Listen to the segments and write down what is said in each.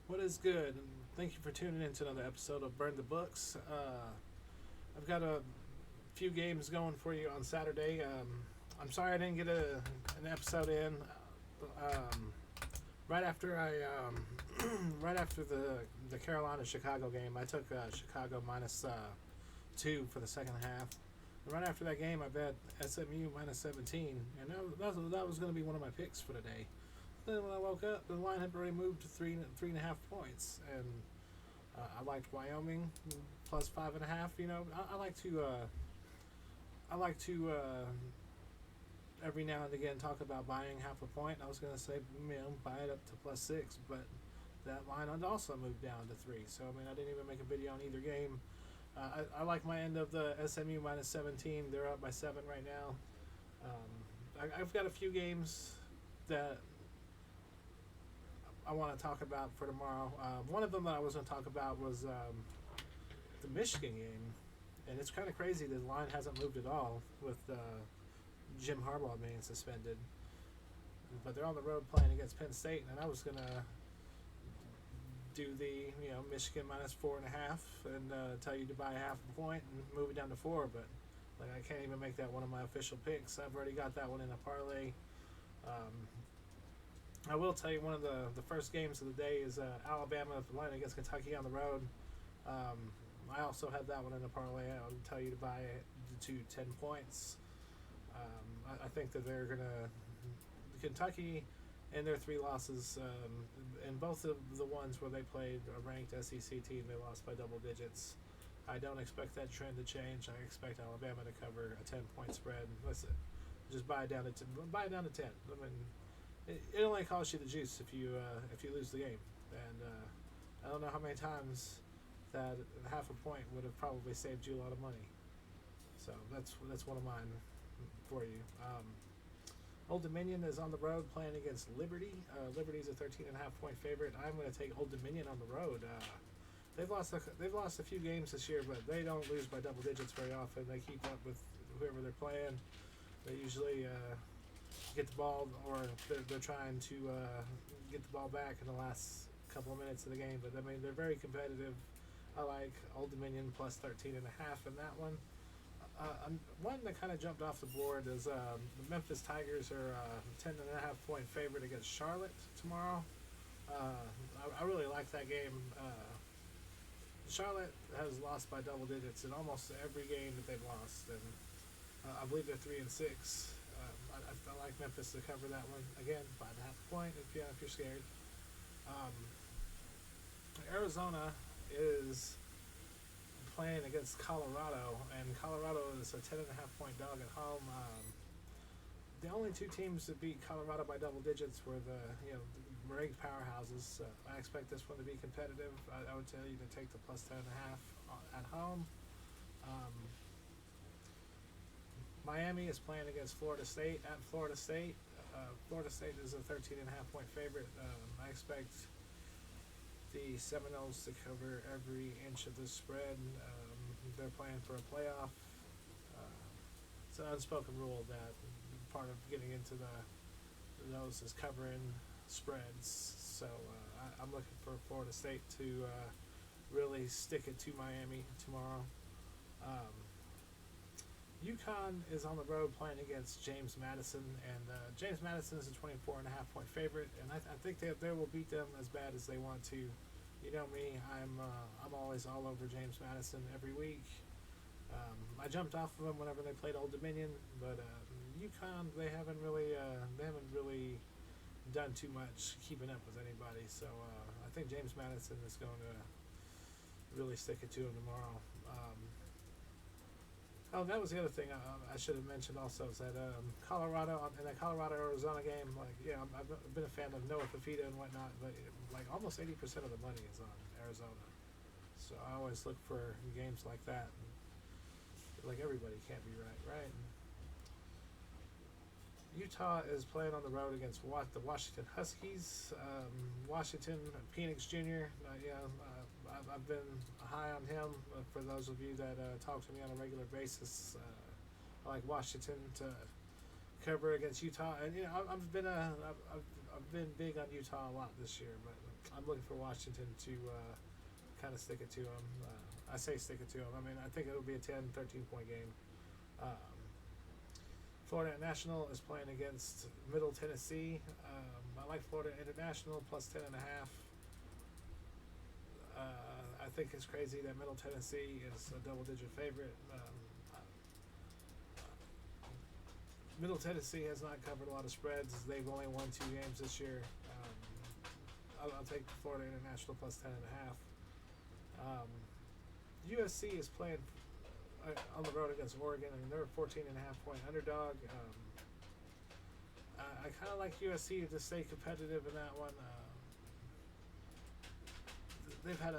What is good? And thank you for tuning in to another episode of Burn the Books. I've got a few games going for you on Saturday. I'm sorry I didn't get an episode in. Um, right after right after the Carolina Chicago game, I took Chicago minus 2 for the second half. And right after that game, I bet SMU minus 17, and that was going to be one of my picks for today. Then when I woke up, the line had already moved to 3.5 points, and I liked Wyoming plus 5.5. I like to every now and again talk about buying half a point. I was going to say, buy it up to +6, but that line had also moved down to 3. So I didn't even make a video on either game. I like my end of the SMU minus 17. They're up by 7 right now. I've got a few games that I want to talk about for tomorrow. One of them that I was going to talk about was the Michigan game, and it's kind of crazy. The line hasn't moved at all with Jim Harbaugh being suspended, but they're on the road playing against Penn State, and I was going to do the Michigan minus 4.5 and tell you to buy half a point and move it down to 4, but I can't even make that one of my official picks. I've already got that one in a parlay. Um, I will tell you one of the first games of the day is Alabama playing against Kentucky on the road. Um, I also have that one in a parlay. I would tell you to buy it to 10 points. I think that they're going to Kentucky in their 3 losses, in both of the ones where they played a ranked SEC team, they lost by double digits. I don't expect that trend to change. I expect Alabama to cover a 10-point spread. Listen, just buy it down to 10. Buy it down to 10. It only costs you the juice if you lose the game, and I don't know how many times that half a point would have probably saved you a lot of money. So that's one of mine for you. Old Dominion is on the road playing against Liberty. Liberty's a 13.5 point favorite. I'm going to take Old Dominion on the road. They've lost a few games this year, but they don't lose by double digits very often. They keep up with whoever they're playing. They usually get the ball, or they're trying to get the ball back in the last couple of minutes of the game. But they're very competitive. I like Old Dominion plus 13.5 in that one. One that kind of jumped off the board is the Memphis Tigers are 10.5 point favorite against Charlotte tomorrow. I really like that game. Charlotte has lost by double digits in almost every game that they've lost, and I believe they're 3-6. I like Memphis to cover that one again by the half point if you're scared. Um, Arizona is playing against Colorado, and Colorado is a 10.5 point dog at home. The only two teams that beat Colorado by double digits were the ranked powerhouses. I expect this one to be competitive. I would tell you to take the plus 10.5 at home. Um, Miami is playing against Florida State at Florida State. Florida State is a 13.5 point favorite. I expect the Seminoles to cover every inch of the spread. They're playing for a playoff. It's an unspoken rule that part of getting into those is covering spreads. So I'm looking for Florida State to really stick it to Miami tomorrow. UConn is on the road playing against James Madison, and James Madison is a 24.5 point favorite, and I think they will beat them as bad as they want to. You know me, I'm always all over James Madison every week. I jumped off of them whenever they played Old Dominion, but UConn they haven't really done too much keeping up with anybody. So I think James Madison is going to really stick it to him tomorrow. That was the other thing I should have mentioned also is that Colorado in that Colorado Arizona game, I've been a fan of Noah Fafita and whatnot, but almost 80% of the money is on Arizona. So I always look for games like that. Like everybody can't be right? Utah is playing on the road against the Washington Huskies. Washington, Penix Jr. I've been high on him. For those of you that talk to me on a regular basis, I like Washington to cover against Utah, and I've been big on Utah a lot this year, but I'm looking for Washington to kind of stick it to them. I say stick it to them. I mean, I think it'll be a 10, 13-point game. Florida International is playing against Middle Tennessee. I like Florida International plus 10.5. I think it's crazy that Middle Tennessee is a double-digit favorite. Middle Tennessee has not covered a lot of spreads. They've only won 2 games this year. I'll take Florida International plus 10.5. USC is playing on the road against Oregon, and they're a 14.5-point underdog. I kind of like USC to stay competitive in that one. They've had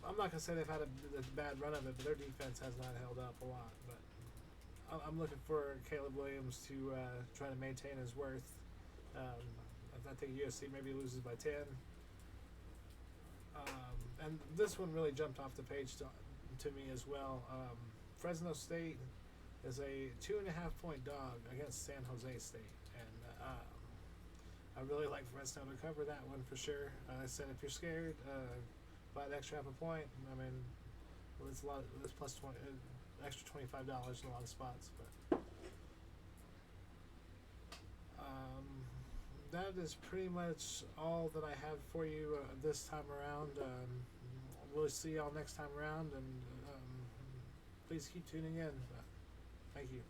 I'm not going to say they've had a bad run of it, but their defense has not held up a lot. But I'm looking for Caleb Williams to try to maintain his worth. I think USC maybe loses by 10. And this one really jumped off the page to me as well. Fresno State is a 2.5-point dog against San Jose State, and I really like Fresno to cover that one for sure. I said if you're scared, buy the extra half a point. I mean, it's a lot. It's plus 20, extra $25 in a lot of spots, but. That is pretty much all that I have for you this time around. We'll see y'all next time around, and please keep tuning in. Thank you.